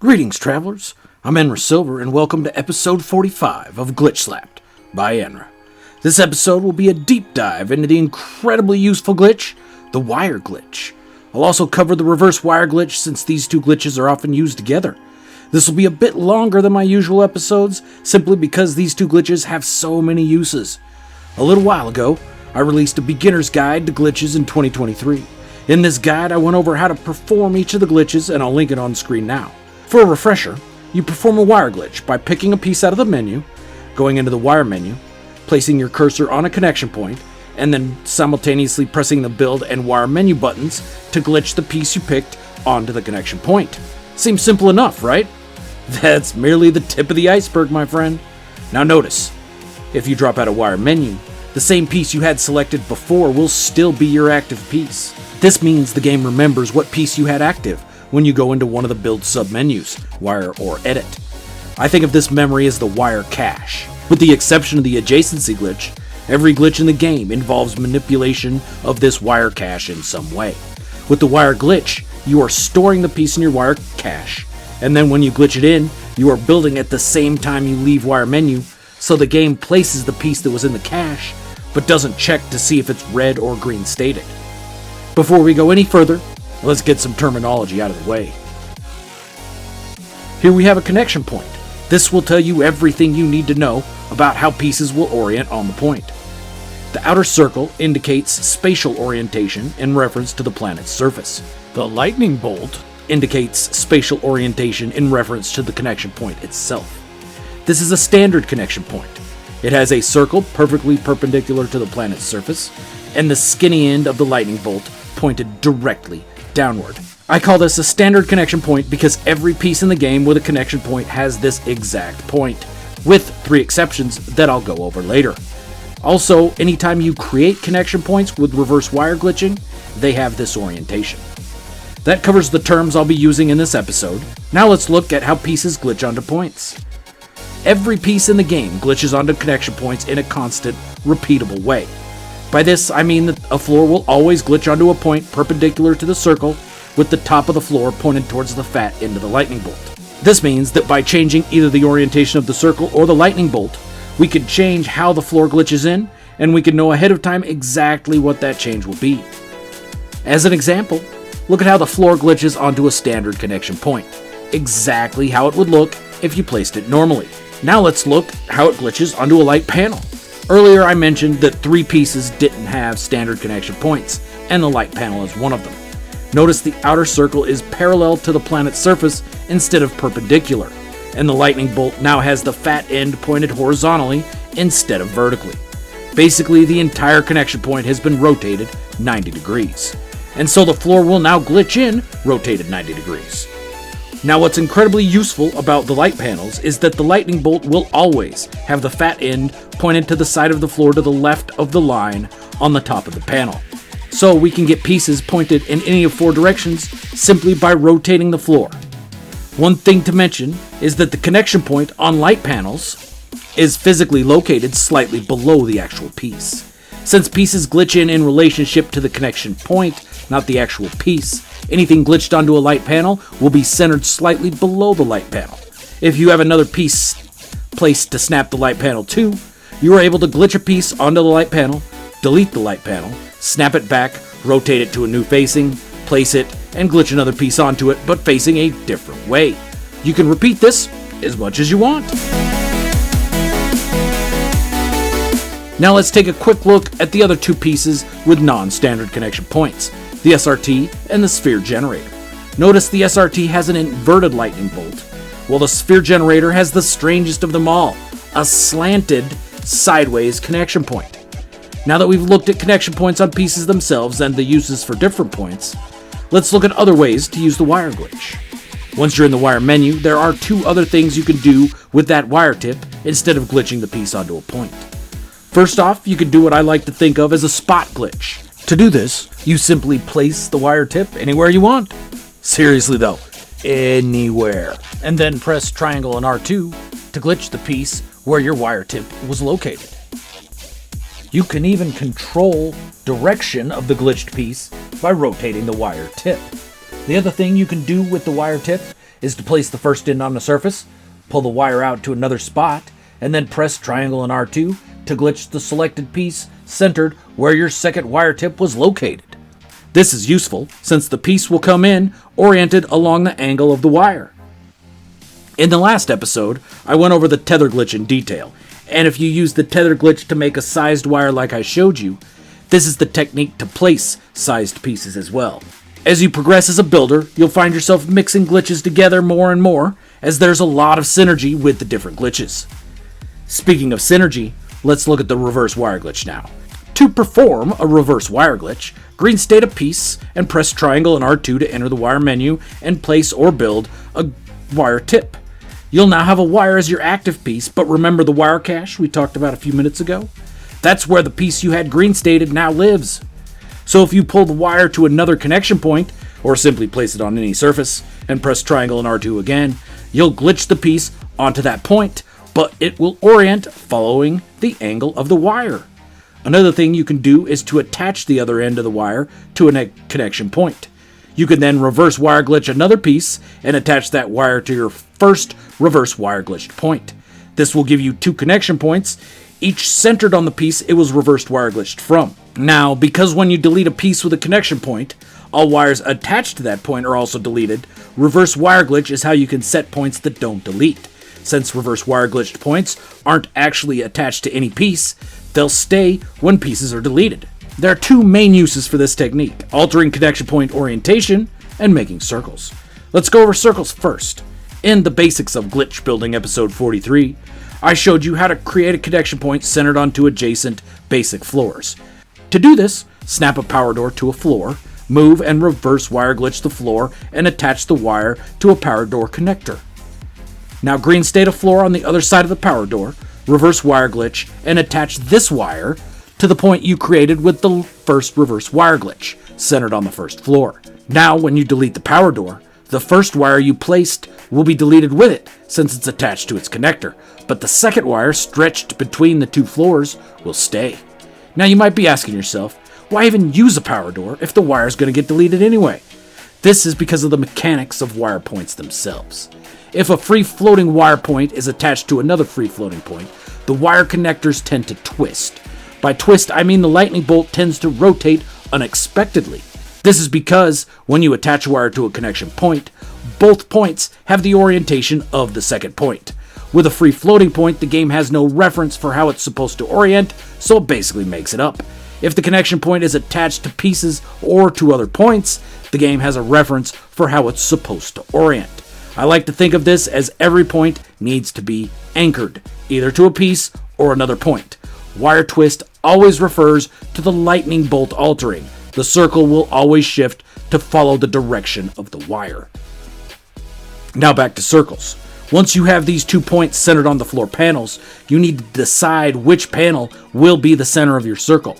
Greetings, travelers. I'm Enra Silver, and welcome to episode 45 of Glitch Slapped by Enra. This episode will be a deep dive into the incredibly useful glitch, the wire glitch. I'll also cover the reverse wire glitch since these two glitches are often used together. This will be a bit longer than my usual episodes, simply because these two glitches have so many uses. A little while ago, I released a beginner's guide to glitches in 2023. In this guide, I went over how to perform each of the glitches, and I'll link it on screen now. For a refresher, you perform a wire glitch by picking a piece out of the menu, going into the wire menu, placing your cursor on a connection point, and then simultaneously pressing the build and wire menu buttons to glitch the piece you picked onto the connection point. Seems simple enough, right? That's merely the tip of the iceberg, my friend. Now notice, if you drop out of wire menu, the same piece you had selected before will still be your active piece. This means the game remembers what piece you had active when you go into one of the build submenus, wire or edit. I think of this memory as the wire cache. With the exception of the adjacency glitch, every glitch in the game involves manipulation of this wire cache in some way. With the wire glitch, you are storing the piece in your wire cache, and then when you glitch it in, you are building at the same time you leave wire menu, so the game places the piece that was in the cache, but doesn't check to see if it's red or green stated. Before we go any further, let's get some terminology out of the way. Here we have a connection point. This will tell you everything you need to know about how pieces will orient on the point. The outer circle indicates spatial orientation in reference to the planet's surface. The lightning bolt indicates spatial orientation in reference to the connection point itself. This is a standard connection point. It has a circle perfectly perpendicular to the planet's surface, and the skinny end of the lightning bolt pointed directly downward. I call this a standard connection point because every piece in the game with a connection point has this exact point, with 3 exceptions that I'll go over later. Also, anytime you create connection points with reverse wire glitching, they have this orientation. That covers the terms I'll be using in this episode. Now let's look at how pieces glitch onto points. Every piece in the game glitches onto connection points in a constant, repeatable way. By this, I mean that a floor will always glitch onto a point perpendicular to the circle, with the top of the floor pointed towards the fat end of the lightning bolt. This means that by changing either the orientation of the circle or the lightning bolt, we can change how the floor glitches in, and we can know ahead of time exactly what that change will be. As an example, look at how the floor glitches onto a standard connection point. Exactly how it would look if you placed it normally. Now let's look how it glitches onto a light panel. Earlier I mentioned that 3 pieces didn't have standard connection points, and the light panel is one of them. Notice the outer circle is parallel to the planet's surface instead of perpendicular, and the lightning bolt now has the fat end pointed horizontally instead of vertically. Basically, the entire connection point has been rotated 90 degrees, and so the floor will now glitch in rotated 90 degrees. Now what's incredibly useful about the light panels is that the lightning bolt will always have the fat end pointed to the side of the floor to the left of the line on the top of the panel. So we can get pieces pointed in any of 4 directions simply by rotating the floor. One thing to mention is that the connection point on light panels is physically located slightly below the actual piece. Since pieces glitch in relationship to the connection point, not the actual piece, anything glitched onto a light panel will be centered slightly below the light panel. If you have another piece placed to snap the light panel to, you are able to glitch a piece onto the light panel, delete the light panel, snap it back, rotate it to a new facing, place it, and glitch another piece onto it, but facing a different way. You can repeat this as much as you want. Now let's take a quick look at the other 2 pieces with non-standard connection points, the SRT and the sphere generator. Notice the SRT has an inverted lightning bolt, while the sphere generator has the strangest of them all, a slanted sideways connection point. Now that we've looked at connection points on pieces themselves and the uses for different points, let's look at other ways to use the wire glitch. Once you're in the wire menu, there are 2 other things you can do with that wire tip instead of glitching the piece onto a point. First off, you can do what I like to think of as a spot glitch. To do this, you simply place the wire tip anywhere you want. Seriously though, anywhere. And then press triangle and R2 to glitch the piece where your wire tip was located. You can even control direction of the glitched piece by rotating the wire tip. The other thing you can do with the wire tip is to place the first end on the surface, pull the wire out to another spot, and then press triangle and R2 to glitch the selected piece centered where your second wire tip was located. This is useful since the piece will come in oriented along the angle of the wire. In the last episode, I went over the tether glitch in detail, and if you use the tether glitch to make a sized wire like I showed you, this is the technique to place sized pieces as well. As you progress as a builder, you'll find yourself mixing glitches together more and more, as there's a lot of synergy with the different glitches. Speaking of synergy, let's look at the reverse wire glitch now. To perform a reverse wire glitch, green state a piece and press triangle and R2 to enter the wire menu and place or build a wire tip. You'll now have a wire as your active piece, but remember the wire cache we talked about a few minutes ago? That's where the piece you had green stated now lives. So if you pull the wire to another connection point, or simply place it on any surface and press triangle and R2 again, you'll glitch the piece onto that point, but it will orient following the angle of the wire. Another thing you can do is to attach the other end of the wire to a connection point. You can then reverse wire glitch another piece and attach that wire to your first reverse wire glitched point. This will give you two connection points, each centered on the piece it was reversed wire glitched from. Now, because when you delete a piece with a connection point, all wires attached to that point are also deleted, reverse wire glitch is how you can set points that don't delete. Since reverse wire glitched points aren't actually attached to any piece, they'll stay when pieces are deleted. There are two main uses for this technique: altering connection point orientation and making circles. Let's go over circles first. In the Basics of Glitch Building episode 43, I showed you how to create a connection point centered onto adjacent basic floors. To do this, snap a power door to a floor, move and reverse wire glitch the floor, and attach the wire to a power door connector. Now green state a floor on the other side of the power door, reverse wire glitch, and attach this wire to the point you created with the first reverse wire glitch, centered on the first floor. Now when you delete the power door, the first wire you placed will be deleted with it, since it's attached to its connector, but the second wire stretched between the two floors will stay. Now you might be asking yourself, why even use a power door if the wire is going to get deleted anyway? This is because of the mechanics of wire points themselves. If a free-floating wire point is attached to another free-floating point, the wire connectors tend to twist. By twist, I mean the lightning bolt tends to rotate unexpectedly. This is because when you attach a wire to a connection point, both points have the orientation of the second point. With a free-floating point, the game has no reference for how it's supposed to orient, so it basically makes it up. If the connection point is attached to pieces or to other points, the game has a reference for how it's supposed to orient. I like to think of this as every point needs to be anchored, either to a piece or another point. Wire twist always refers to the lightning bolt altering. The circle will always shift to follow the direction of the wire. Now back to circles. Once you have these 2 points centered on the floor panels, you need to decide which panel will be the center of your circle.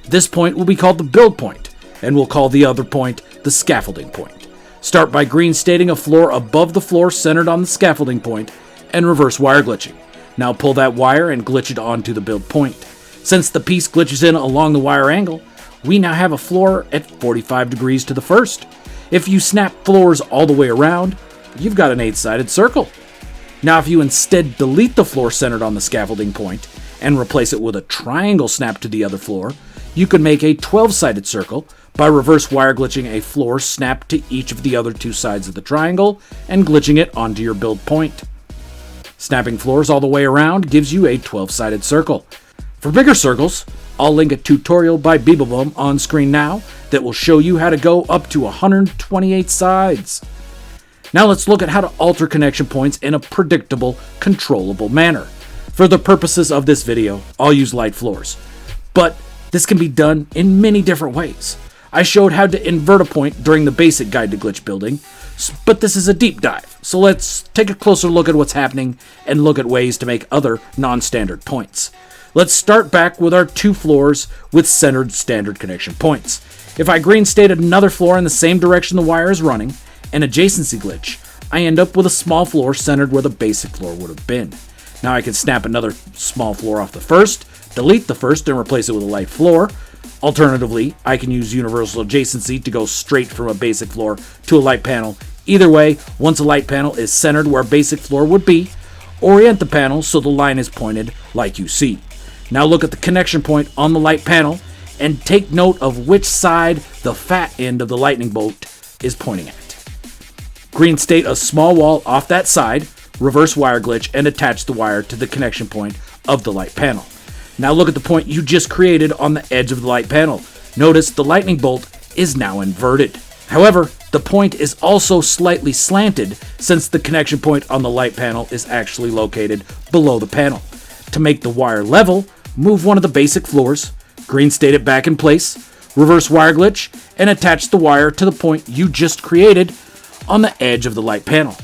This point will be called the build point, and we'll call the other point the scaffolding point. Start by green stating a floor above the floor centered on the scaffolding point, and reverse wire glitching. Now pull that wire and glitch it onto the build point. Since the piece glitches in along the wire angle, we now have a floor at 45 degrees to the first. If you snap floors all the way around, you've got an 8-sided circle. Now if you instead delete the floor centered on the scaffolding point and replace it with a triangle snap to the other floor, you can make a 12-sided circle by reverse wire glitching a floor snapped to each of the other 2 sides of the triangle and glitching it onto your build point. Snapping floors all the way around gives you a 12-sided circle. For bigger circles, I'll link a tutorial by Beeblebum on screen now that will show you how to go up to 128 sides. Now let's look at how to alter connection points in a predictable, controllable manner. For the purposes of this video, I'll use light floors, but this can be done in many different ways. I showed how to invert a point during the basic guide to glitch building, but this is a deep dive, so let's take a closer look at what's happening and look at ways to make other non-standard points. Let's start back with our 2 floors with centered standard connection points. If I green state another floor in the same direction the wire is running, an adjacency glitch, I end up with a small floor centered where the basic floor would have been. Now I can snap another small floor off the first, delete the first and replace it with a light floor. Alternatively, I can use universal adjacency to go straight from a basic floor to a light panel, Either way, once a light panel is centered where a basic floor would be, orient the panel so the line is pointed like you see. Now look at the connection point on the light panel and take note of which side the fat end of the lightning bolt is pointing at. Green state a small wall off that side, reverse wire glitch, and attach the wire to the connection point of the light panel. Now look at the point you just created on the edge of the light panel. Notice the lightning bolt is now inverted. However, the point is also slightly slanted since the connection point on the light panel is actually located below the panel. To make the wire level, move one of the basic floors, green state it back in place, reverse wire glitch, and attach the wire to the point you just created on the edge of the light panel.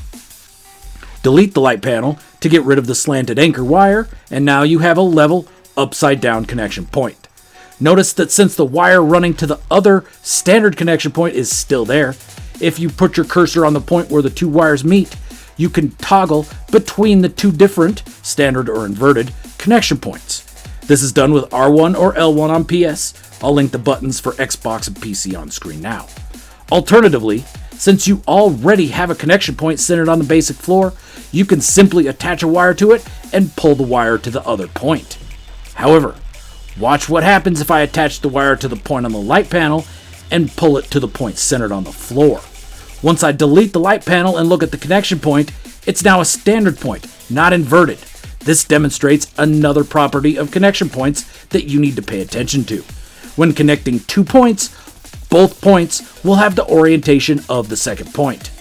Delete the light panel to get rid of the slanted anchor wire, and now you have a level, upside down connection point. Notice that since the wire running to the other standard connection point is still there, if you put your cursor on the point where the two wires meet, you can toggle between the two different, standard or inverted, connection points. This is done with R1 or L1 on PS. I'll link the buttons for Xbox and PC on screen now. Alternatively, since you already have a connection point centered on the basic floor, you can simply attach a wire to it and pull the wire to the other point. However, watch what happens if I attach the wire to the point on the light panel and pull it to the point centered on the floor. Once I delete the light panel and look at the connection point, it's now a standard point, not inverted. This demonstrates another property of connection points that you need to pay attention to. When connecting two points, both points will have the orientation of the second point.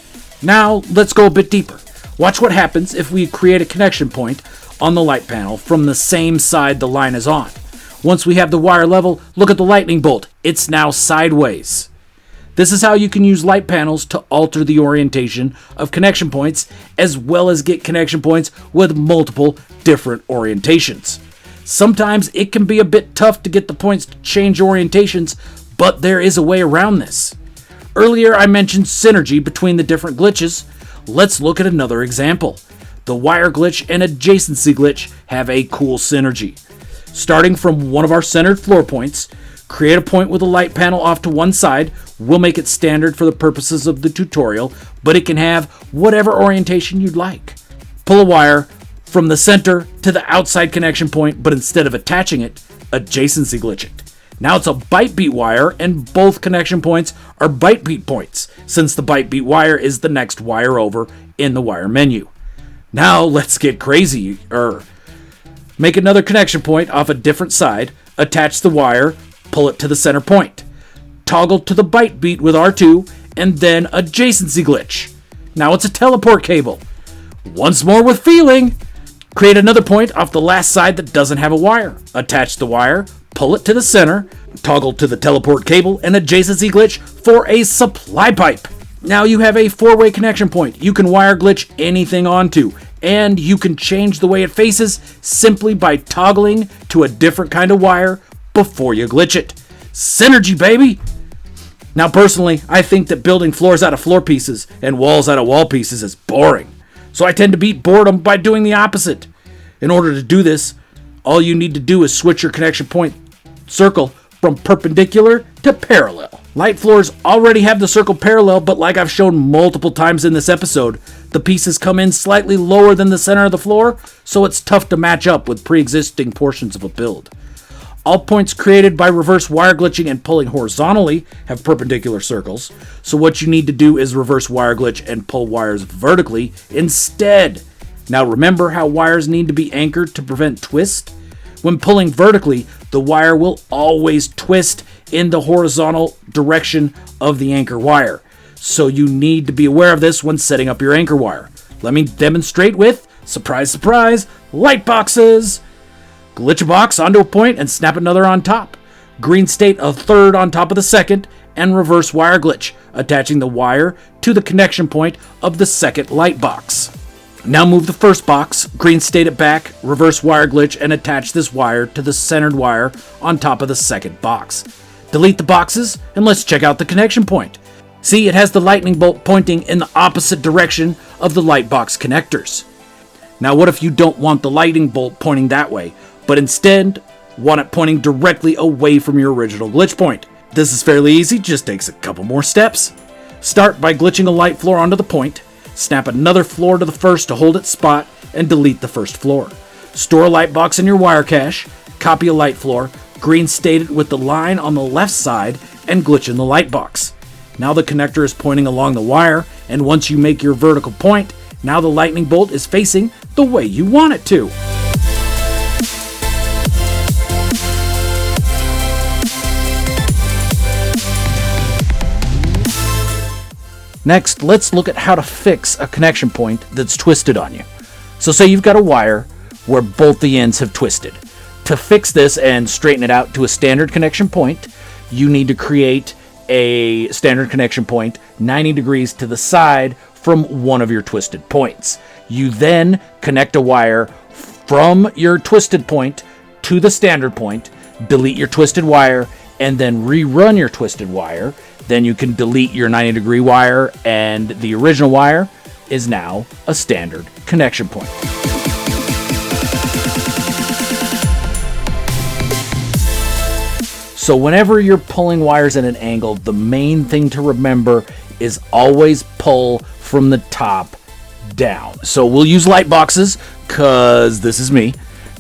Now, let's go a bit deeper. Watch what happens if we create a connection point on the light panel from the same side the line is on. Once we have the wire level, look at the lightning bolt. It's now sideways. This is how you can use light panels to alter the orientation of connection points, as well as get connection points with multiple different orientations. Sometimes it can be a bit tough to get the points to change orientations, but there is a way around this. Earlier I mentioned synergy between the different glitches. Let's look at another example. The wire glitch and adjacency glitch have a cool synergy. Starting from one of our centered floor points, create a point with a light panel off to one side. We'll make it standard for the purposes of the tutorial, but it can have whatever orientation you'd like. Pull a wire from the center to the outside connection point, but instead of attaching it, adjacency glitch it. Now it's a byte beat wire, and both connection points are byte beat points, since the byte beat wire is the next wire over in the wire menu. Now let's get crazy. Make another connection point off a different side, attach the wire, pull it to the center point. Toggle to the byte beat with R2, and then adjacency glitch. Now it's a teleport cable. Once more with feeling. Create another point off the last side that doesn't have a wire. Attach the wire, pull it to the center, toggle to the teleport cable, and adjacency glitch for a supply pipe. Now you have a four-way connection point you can wire glitch anything onto, and you can change the way it faces simply by toggling to a different kind of wire before you glitch it. Synergy, baby! Now personally, I think that building floors out of floor pieces and walls out of wall pieces is boring. So I tend to beat boredom by doing the opposite. In order to do this, all you need to do is switch your connection point circle from perpendicular to parallel. Light floors already have the circle parallel, but like I've shown multiple times in this episode, the pieces come in slightly lower than the center of the floor, so it's tough to match up with pre-existing portions of a build. All points created by reverse wire glitching and pulling horizontally have perpendicular circles, so what you need to do is reverse wire glitch and pull wires vertically instead. Now remember how wires need to be anchored to prevent twist? When pulling vertically, the wire will always twist in the horizontal direction of the anchor wire, so you need to be aware of this when setting up your anchor wire. Let me demonstrate with, surprise surprise, light boxes! Glitch a box onto a point and snap another on top. Green state a third on top of the second, and reverse wire glitch, attaching the wire to the connection point of the second light box. Now move the first box, green state it back, reverse wire glitch, and attach this wire to the centered wire on top of the second box. Delete the boxes, and let's check out the connection point. See, it has the lightning bolt pointing in the opposite direction of the light box connectors. Now what if you don't want the lightning bolt pointing that way, but instead want it pointing directly away from your original glitch point? This is fairly easy, just takes a couple more steps. Start by glitching a light floor onto the point, snap another floor to the first to hold its spot, and delete the first floor. Store a light box in your wire cache, copy a light floor, green state it with the line on the left side, and glitch in the light box. Now the connector is pointing along the wire, and once you make your vertical point, now the lightning bolt is facing the way you want it to. Next, let's look at how to fix a connection point that's twisted on you. So say you've got a wire where both the ends have twisted. To fix this and straighten it out to a standard connection point, you need to create a standard connection point 90 degrees to the side from one of your twisted points. You then connect a wire from your twisted point to the standard point, delete your twisted wire, and then rerun your twisted wire. Then you can delete your 90 degree wire, and the original wire is now a standard connection point. So whenever you're pulling wires at an angle, the main thing to remember is always pull from the top down. So we'll use light boxes because this is me.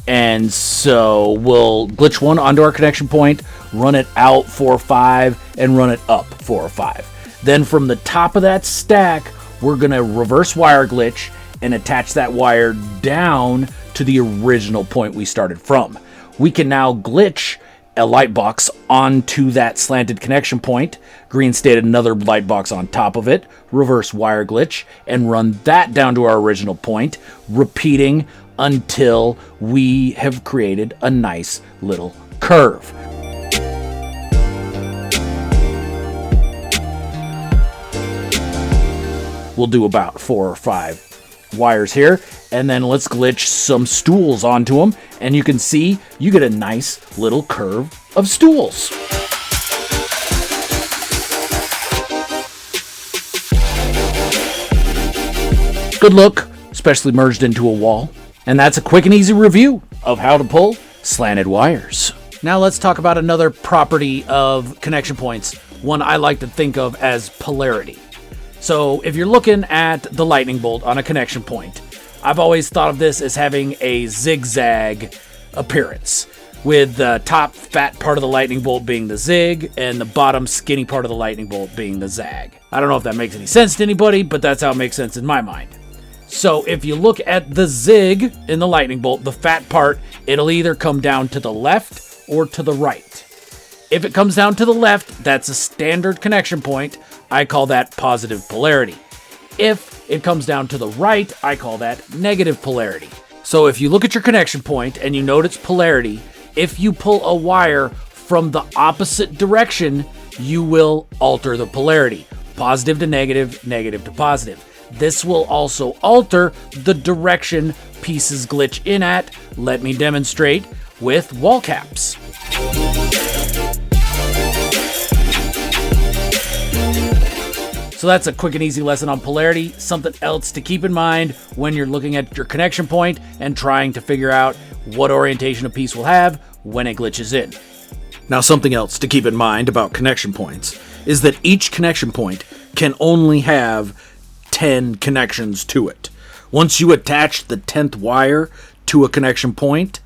And so we'll glitch one onto our connection point, run it out 4 or 5, and run it up 4 or 5. Then from the top of that stack, we're going to reverse wire glitch and attach that wire down to the original point we started from. We can now glitch a light box onto that slanted connection point, green state another light box on top of it, reverse wire glitch, and run that down to our original point, repeating until we have created a nice little curve. We'll do about 4 or 5 wires here, and then let's glitch some stools onto them, and you can see you get a nice little curve of stools. Good look, especially merged into a wall. And that's a quick and easy review of how to pull slanted wires. Now let's talk about another property of connection points, one I like to think of as polarity. So if you're looking at the lightning bolt on a connection point, I've always thought of this as having a zigzag appearance, with the top fat part of the lightning bolt being the zig and the bottom skinny part of the lightning bolt being the zag. I don't know if that makes any sense to anybody, but that's how it makes sense in my mind. So if you look at the zig in the lightning bolt, the fat part, it'll either come down to the left or to the right. If it comes down to the left, that's a standard connection point. I call that positive polarity. If it comes down to the right, I call that negative polarity. So if you look at your connection point and you note its polarity, if you pull a wire from the opposite direction, you will alter the polarity. Positive to negative, negative to positive. This will also alter the direction pieces glitch in at. Let me demonstrate with wall caps. So that's a quick and easy lesson on polarity. Something else to keep in mind when you're looking at your connection point and trying to figure out what orientation a piece will have when it glitches in. Now, something else to keep in mind about connection points is that each connection point can only have 10 connections to it. Once you attach the 10th wire to a connection point,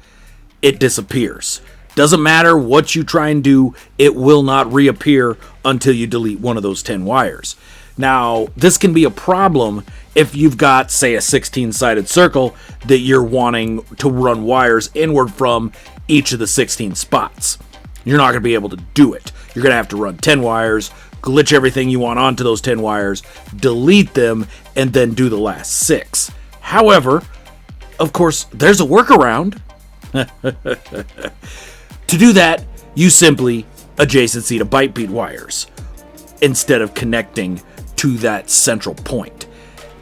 it disappears. Doesn't matter what you try and do, it will not reappear until you delete one of those 10 wires. Now, this can be a problem if you've got, say, a 16-sided circle that you're wanting to run wires inward from each of the 16 spots. You're not going to be able to do it. You're going to have to run 10 wires, glitch everything you want onto those 10 wires, delete them, and then do the last 6. However, of course, there's a workaround. To do that, you simply adjacency to byte beat wires instead of connecting to that central point.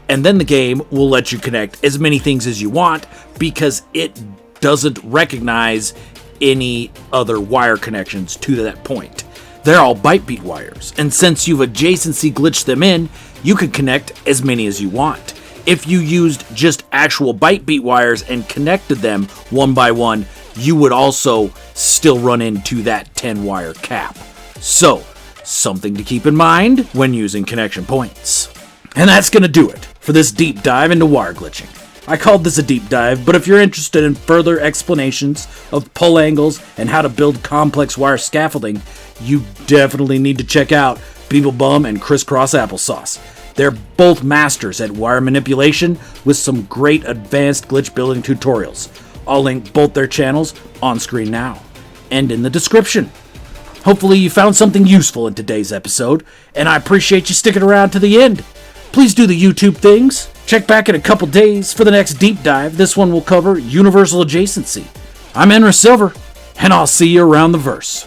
And then the game will let you connect as many things as you want because it doesn't recognize any other wire connections to that point. They're all byte beat wires, and since you've adjacency glitched them in, you can connect as many as you want. If you used just actual byte beat wires and connected them one by one, you would also still run into that 10 wire cap. So, Something to keep in mind when using connection points. And that's going to do it for this deep dive into wire glitching. I called this a deep dive, but if you're interested in further explanations of pull angles and how to build complex wire scaffolding, you definitely need to check out Beeblebum and Crisscross Applesauce. They're both masters at wire manipulation with some great advanced glitch building tutorials. I'll link both their channels on screen now and in the description. Hopefully you found something useful in today's episode, and I appreciate you sticking around to the end. Please do the YouTube things. Check back in a couple days for the next deep dive. This one will cover universal adjacency. I'm Enra Silver, and I'll see you around the verse.